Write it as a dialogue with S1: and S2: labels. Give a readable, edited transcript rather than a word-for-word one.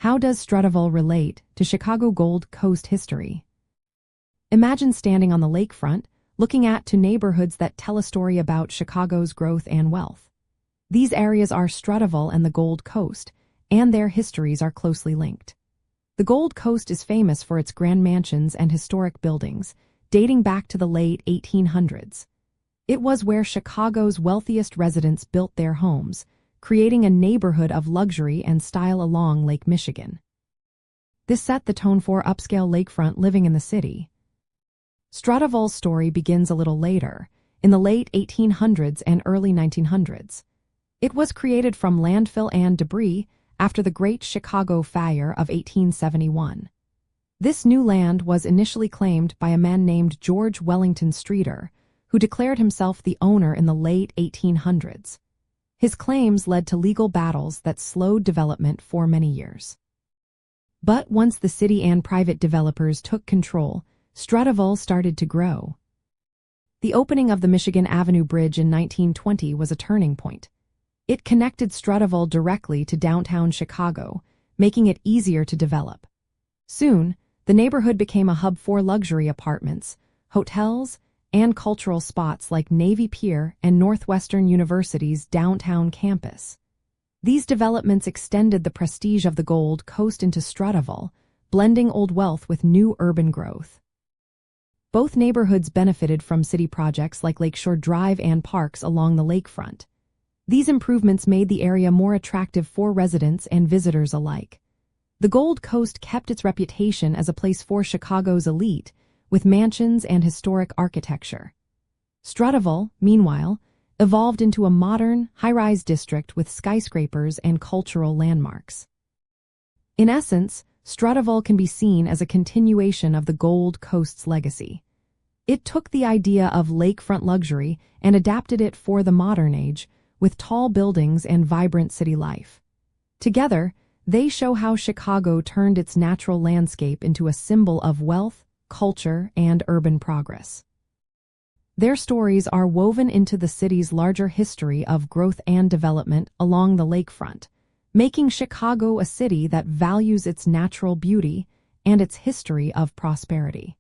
S1: How does Streeterville relate to Chicago Gold Coast history? Imagine standing on the lakefront, looking at two neighborhoods that tell a story about Chicago's growth and wealth. These areas are Streeterville and the Gold Coast, and their histories are closely linked. The Gold Coast is famous for its grand mansions and historic buildings, dating back to the late 1800s. It was where Chicago's wealthiest residents built their homes, creating a neighborhood of luxury and style along Lake Michigan. This set the tone for upscale lakefront living in the city. Streeterville's story begins a little later, in the late 1800s and early 1900s. It was created from landfill and debris after the Great Chicago Fire of 1871. This new land was initially claimed by a man named George Wellington Streeter, who declared himself the owner in the late 1800s. His claims led to legal battles that slowed development for many years. But once the city and private developers took control, Streeterville started to grow. The opening of the Michigan Avenue Bridge in 1920 was a turning point. It connected Streeterville directly to downtown Chicago, making it easier to develop. Soon, the neighborhood became a hub for luxury apartments, hotels, and cultural spots like Navy Pier and Northwestern University's downtown campus. These developments extended the prestige of the Gold Coast into Streeterville, blending old wealth with new urban growth. Both neighborhoods benefited from city projects like Lakeshore Drive and parks along the lakefront. These improvements made the area more attractive for residents and visitors alike. The Gold Coast kept its reputation as a place for Chicago's elite, with mansions and historic architecture. Streeterville, meanwhile, evolved into a modern, high-rise district with skyscrapers and cultural landmarks. In essence, Streeterville can be seen as a continuation of the Gold Coast's legacy. It took the idea of lakefront luxury and adapted it for the modern age, with tall buildings and vibrant city life. Together, they show how Chicago turned its natural landscape into a symbol of wealth, culture, and urban progress. Their stories are woven into the city's larger history of growth and development along the lakefront, making Chicago a city that values its natural beauty and its history of prosperity.